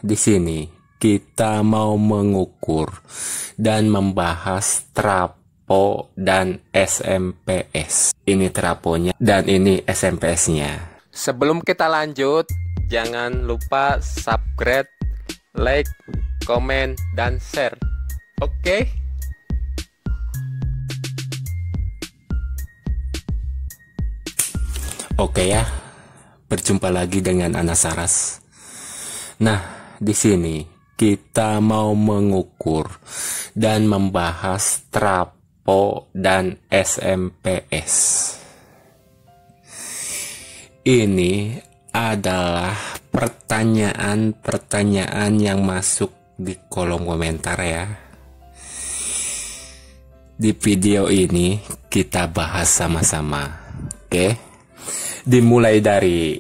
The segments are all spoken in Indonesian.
di sini kita mau mengukur dan membahas trapo dan SMPS. Ini traponya dan ini SMPS-nya. Sebelum kita lanjut, jangan lupa subscribe, like, komen, dan share. Oke? Oke ya, berjumpa lagi dengan Ana Saras. Nah, di sini kita mau mengukur dan membahas trapo dan SMPS. Ini adalah pertanyaan-pertanyaan yang masuk di kolom komentar ya. Di video ini kita bahas sama-sama. Oke? Dimulai dari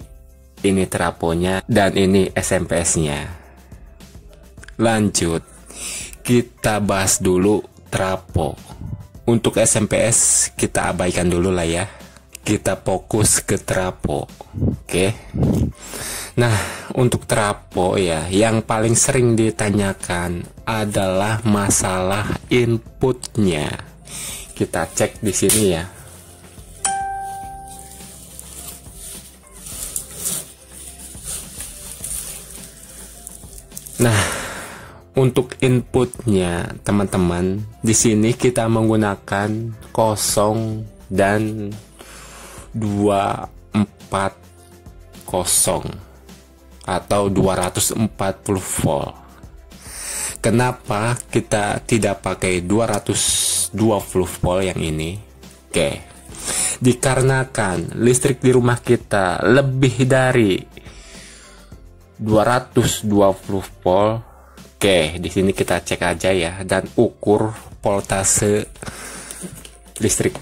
ini traponya dan ini SMPS-nya. Lanjut, kita bahas dulu trapo. Untuk SMPS kita abaikan dulu lah ya. Kita fokus ke trapo. Oke. Nah, untuk trapo ya, yang paling sering ditanyakan adalah masalah inputnya. Kita cek di sini ya. Nah, untuk inputnya teman-teman, di sini kita menggunakan 0 dan 240 atau 240 volt. Kenapa kita tidak pakai 220 volt yang ini? Oke. Dikarenakan listrik di rumah kita lebih dari 220 volt. Oke, di sini kita cek aja ya dan ukur voltase listrik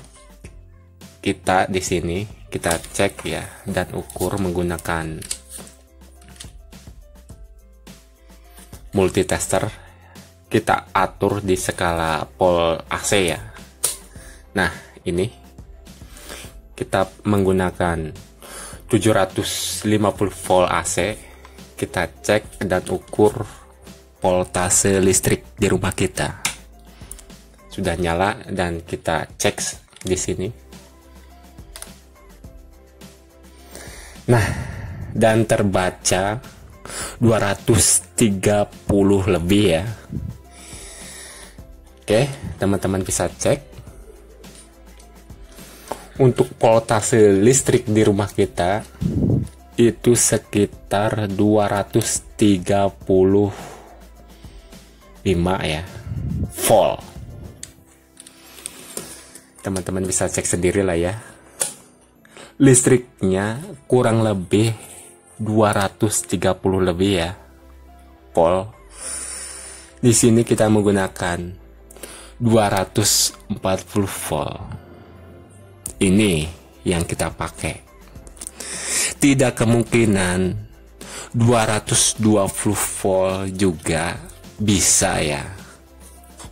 kita di sini. Kita cek ya dan ukur menggunakan multitester. Kita atur di skala pol AC ya. Nah, ini kita menggunakan 750 volt AC. Kita cek dan ukur voltase listrik di rumah kita. Sudah nyala dan kita cek di sini. Nah, dan terbaca 230 lebih ya. Oke, teman-teman bisa cek. Untuk voltase listrik di rumah kita itu sekitar 235 ya volt. Teman-teman bisa cek sendiri lah ya. Listriknya kurang lebih 230 lebih ya volt. Di sini kita menggunakan 240 volt. Ini yang kita pakai. Tidak kemungkinan 220 volt juga bisa ya.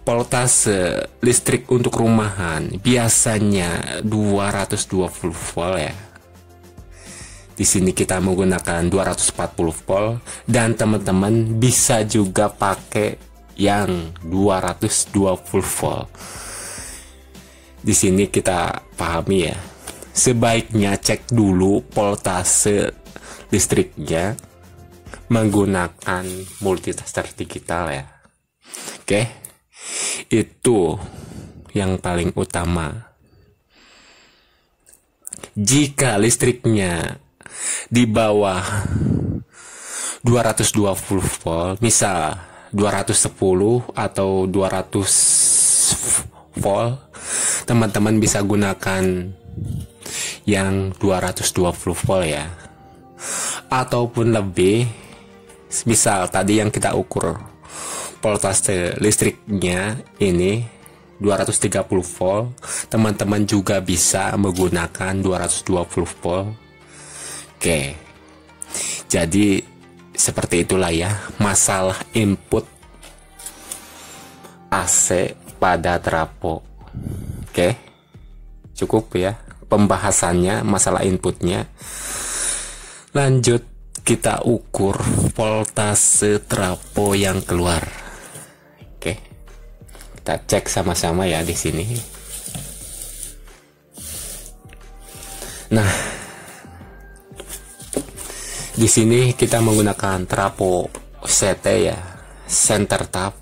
Voltase listrik untuk rumahan biasanya 220 volt ya. Di sini kita menggunakan 240 volt dan teman-teman bisa juga pakai yang 220 volt. Di sini kita pahami ya. Sebaiknya cek dulu voltase listriknya menggunakan multitester digital ya. Oke, itu yang paling utama. Jika listriknya di bawah 220 volt, misal 210 atau 200 volt, teman-teman bisa gunakan yang 220 volt ya. Ataupun lebih, misal tadi yang kita ukur voltase listriknya ini 230 volt, teman-teman juga bisa menggunakan 220 volt. Oke, jadi seperti itulah ya masalah input AC pada trapo. Oke, cukup ya pembahasannya masalah inputnya. Lanjut kita ukur voltase trafo yang keluar. Oke, kita cek sama-sama ya di sini. Nah, di sini kita menggunakan trafo CT ya, center tap.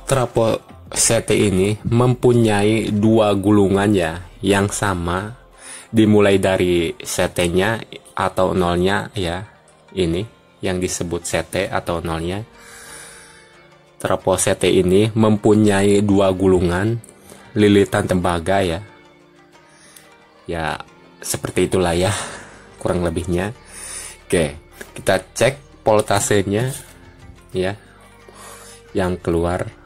Trafo CT ini mempunyai dua gulungan ya, yang sama, dimulai dari CT-nya atau nolnya ya, ini yang disebut CT atau nolnya. Trafo CT ini mempunyai dua gulungan lilitan tembaga ya. Ya, seperti itulah ya, kurang lebihnya. Oke, kita cek voltasenya ya, yang keluar.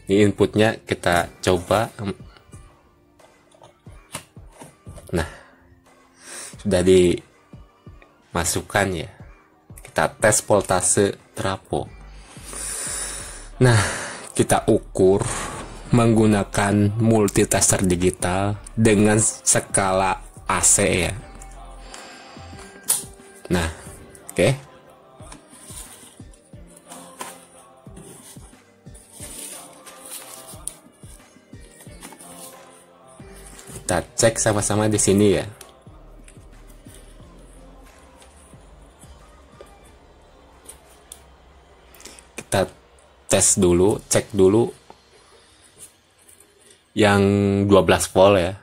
Ini inputnya, kita coba. Nah, sudah dimasukkan ya. Kita tes voltase trafo. Nah, kita ukur menggunakan multitester digital dengan skala AC ya. Nah, oke. Kita cek sama-sama di sini ya. Kita tes dulu, cek dulu yang 12 volt ya.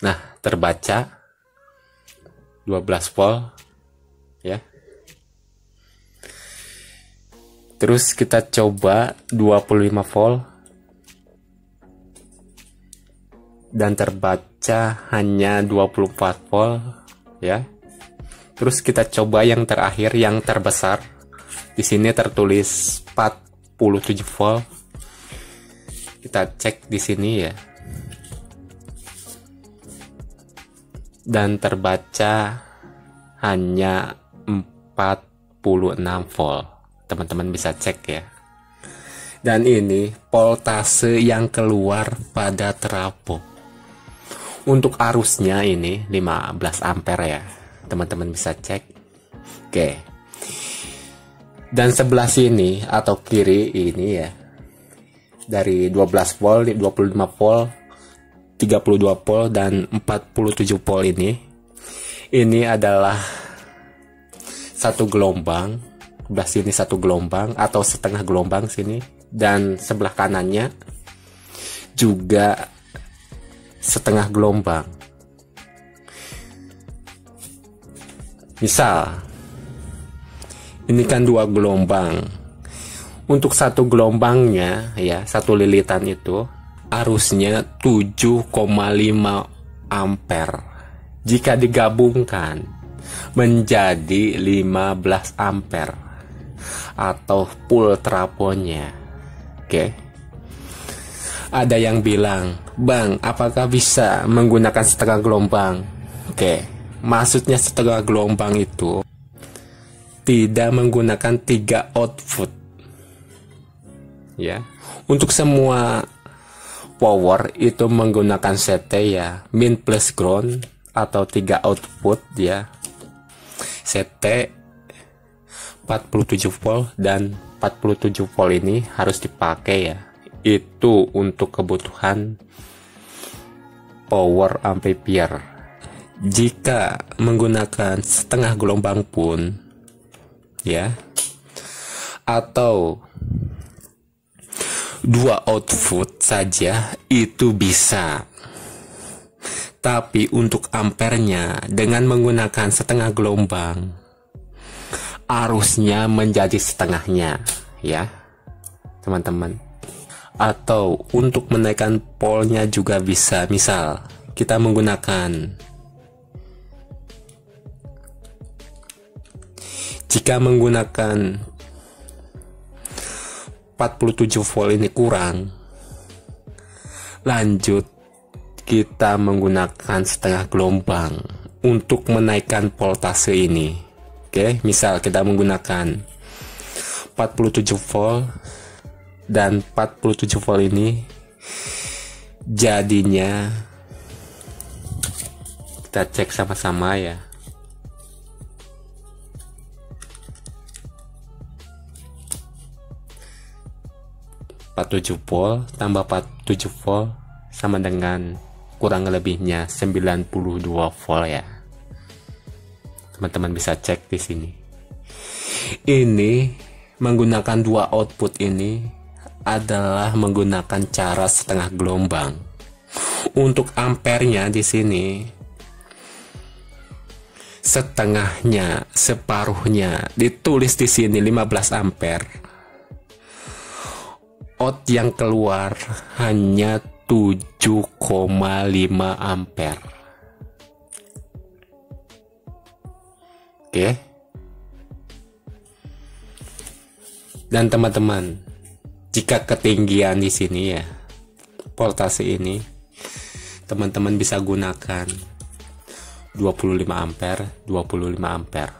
Nah, terbaca 12 volt ya. Terus kita coba 25 volt dan terbaca hanya 24 volt ya. Terus kita coba yang terakhir, yang terbesar. Di sini tertulis 47 volt. Kita cek di sini ya. Dan terbaca hanya 46 volt. Teman-teman bisa cek ya. Dan ini voltase yang keluar pada trafo. Untuk arusnya ini 15 ampere ya. Teman-teman bisa cek. Oke. Dan sebelah sini atau kiri ini ya, dari 12 volt, 25 volt, 32 volt, dan 47 volt ini adalah satu gelombang. Sebelah sini satu gelombang atau setengah gelombang sini, dan sebelah kanannya juga setengah gelombang. Misal ini kan dua gelombang. Untuk satu gelombangnya ya, satu lilitan itu arusnya 7,5 ampere. Jika digabungkan menjadi 15 ampere atau full trafonya. Oke. Ada yang bilang, "Bang, apakah bisa menggunakan setengah gelombang?" Oke. Maksudnya setengah gelombang itu tidak menggunakan 3 output ya. Untuk semua power itu menggunakan CT ya, min plus ground atau 3 output ya. CT 47 volt dan 47 volt ini harus dipakai ya. Itu untuk kebutuhan power ampere. Jika menggunakan setengah gelombang pun ya, atau 2 output saja itu bisa. Tapi untuk ampernya dengan menggunakan setengah gelombang, arusnya menjadi setengahnya ya teman-teman. Atau untuk menaikkan polnya juga bisa. Misal kita menggunakan, jika menggunakan 47 volt ini kurang, lanjut kita menggunakan setengah gelombang untuk menaikkan voltase ini. Oke, misal kita menggunakan 47 volt dan 47 volt ini jadinya Kita cek sama-sama ya. (47 volt tambah 47 volt sama dengan kurang lebihnya 92 volt ya. Teman-teman bisa cek di sini. Ini menggunakan dua output ini adalah menggunakan cara setengah gelombang. Untuk ampernya di sini setengahnya, separuhnya ditulis di sini 15 ampere. Out yang keluar hanya 7,5 ampere. Oke. Dan teman-teman, jika ketinggian di sini ya, voltase ini teman-teman bisa gunakan 25 ampere, 25 ampere.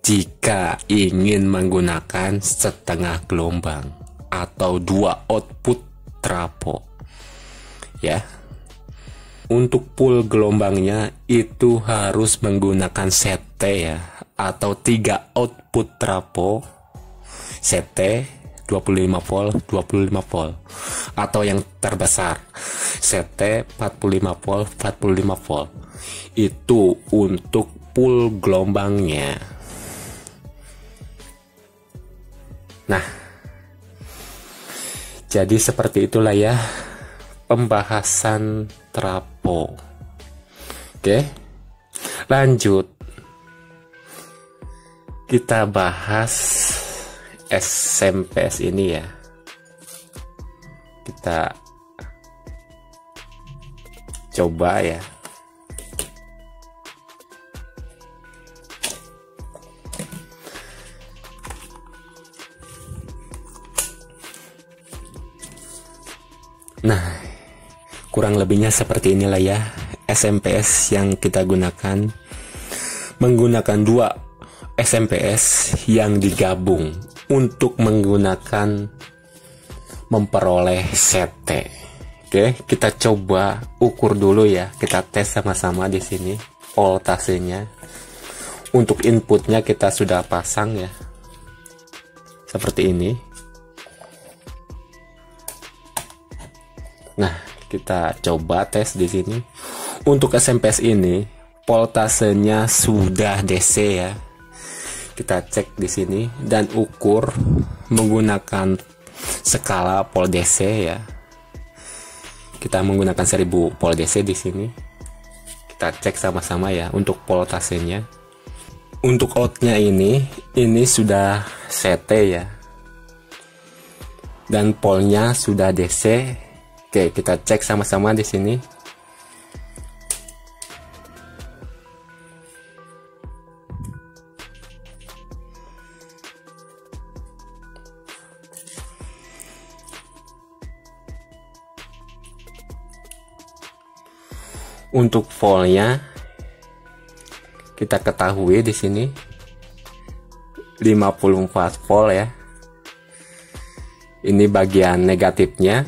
Jika ingin menggunakan setengah gelombang atau dua output trafo ya. Untuk full gelombangnya itu harus menggunakan CT ya, atau 3 output trafo CT 25 volt 25 volt, atau yang terbesar CT 45 volt 45 volt. Itu untuk full gelombangnya. Nah, jadi seperti itulah ya pembahasan trafo. Oke, lanjut kita bahas SMPS ini ya. Kita coba ya. Nah, kurang lebihnya seperti inilah ya SMPS yang kita gunakan. Menggunakan dua SMPS yang digabung untuk menggunakan memperoleh CT. Oke, kita coba ukur dulu ya. Kita tes sama-sama di sini voltasenya. Untuk inputnya kita sudah pasang ya. Seperti ini. Nah, kita coba tes di sini. Untuk SMPS ini, voltasenya sudah DC ya. Kita cek di sini dan ukur menggunakan skala volt DC ya. Kita menggunakan 1000 volt DC di sini. Kita cek sama-sama ya untuk voltasenya. Untuk outnya ini sudah CT ya. Dan polnya sudah DC. Oke, kita cek sama-sama di sini. Untuk voltnya kita ketahui di sini 54 volt ya. Ini bagian negatifnya.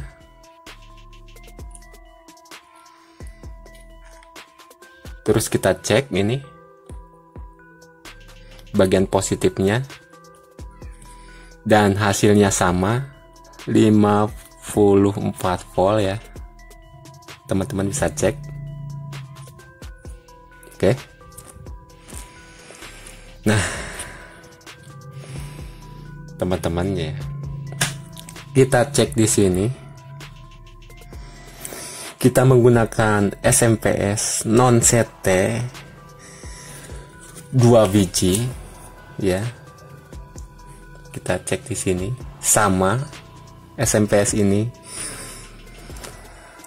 Terus kita cek ini bagian positifnya dan hasilnya sama 54 volt ya. Teman-teman bisa cek. Oke. Nah, teman-temannya kita cek di sini. Kita menggunakan SMPS non CT 2 biji ya. Kita cek di sini sama SMPS ini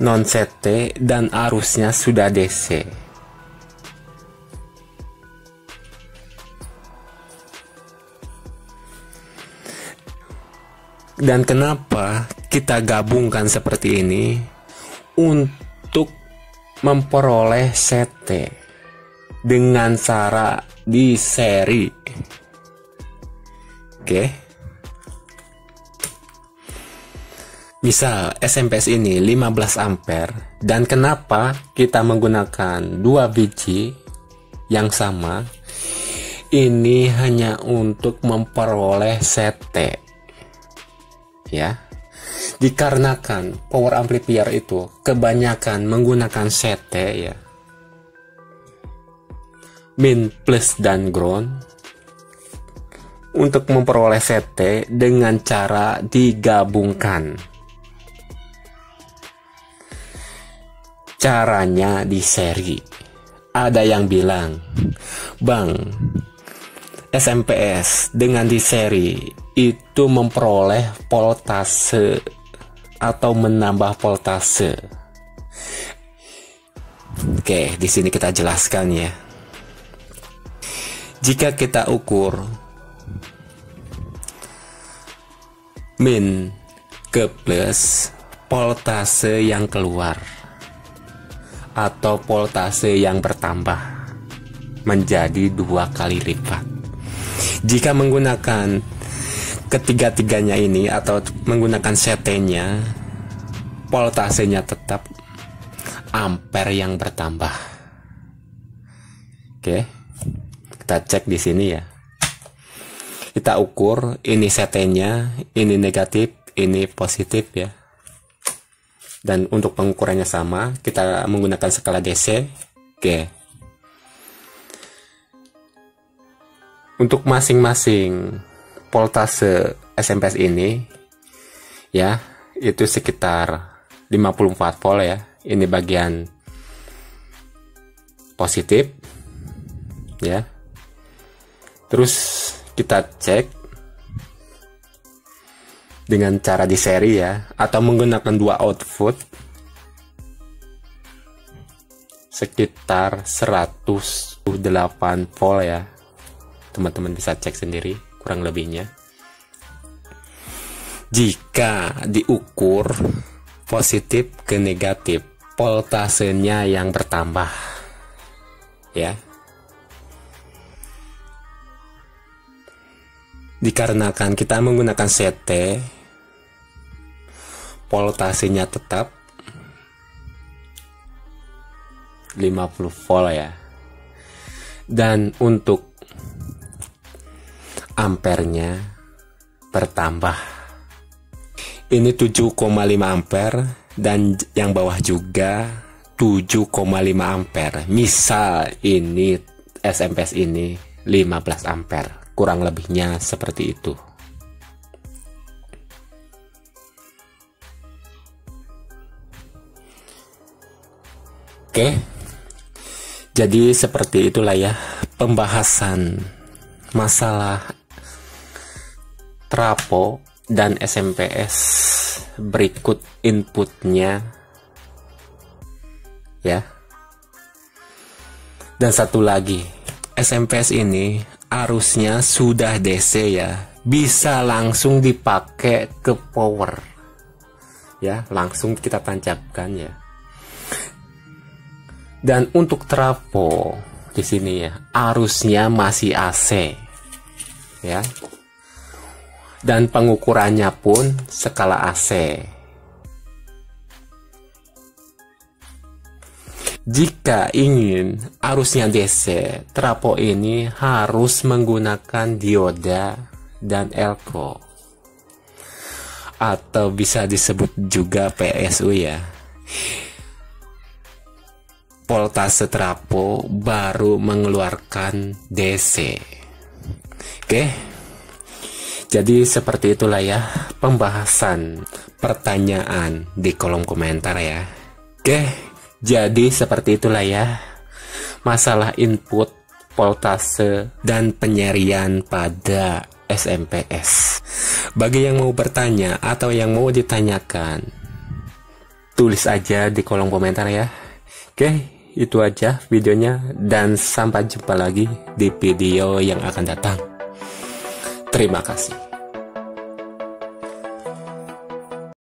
non CT dan arusnya sudah DC. Dan kenapa kita gabungkan seperti ini? Untuk memperoleh CT dengan cara di seri. Oke. Misal SMPS ini 15 ampere, dan kenapa kita menggunakan 2 biji yang sama? Ini hanya untuk memperoleh CT, ya. Dikarenakan power amplifier itu kebanyakan menggunakan CT, ya, min, plus, dan ground. Untuk memperoleh CT dengan cara digabungkan. Caranya di seri. Ada yang bilang, Bang, SMPS dengan di seri itu memperoleh voltase atau menambah voltase. Oke, di sini kita jelaskan ya. Jika kita ukur min ke plus, voltase yang keluar atau voltase yang bertambah menjadi 2 kali lipat. Jika menggunakan ketiga-tiganya ini atau menggunakan CT-nya, voltasenya tetap, ampere yang bertambah. Oke, kita cek di sini ya. Kita ukur, ini CT-nya, ini negatif, ini positif ya. Dan untuk pengukurannya sama, kita menggunakan skala DC. Oke. Untuk masing-masing voltase SMPS ini, ya, itu sekitar 54 volt ya. Ini bagian positif, ya. Terus kita cek dengan cara di seri ya, atau menggunakan 2 output sekitar 108 volt ya. Teman-teman bisa cek sendiri kurang lebihnya. Jika diukur positif ke negatif, voltasenya yang bertambah ya. Dikarenakan kita menggunakan CT, voltasenya tetap 50 volt ya. Dan untuk ampernya bertambah. Ini 7,5 ampere dan yang bawah juga 7,5 ampere. Misal ini SMPS ini 15 ampere. Kurang lebihnya seperti itu. Oke, jadi seperti itulah ya pembahasan masalah trapo dan SMPS berikut inputnya ya. Dan satu lagi, SMPS ini arusnya sudah DC ya, bisa langsung dipakai ke power ya, langsung kita tancapkan ya. Dan untuk trapo di sini ya, arusnya masih AC ya, dan pengukurannya pun skala AC. Jika ingin arusnya DC, trapo ini harus menggunakan dioda dan elko, atau bisa disebut juga PSU ya. Voltase trapo baru mengeluarkan DC. Oke, jadi seperti itulah ya pembahasan pertanyaan di kolom komentar ya. Oke. Jadi seperti itulah ya masalah input, voltase, dan penyerian pada SMPS. Bagi yang mau bertanya atau yang mau ditanyakan, tulis aja di kolom komentar ya. Oke, itu aja videonya, dan sampai jumpa lagi di video yang akan datang. Terima kasih.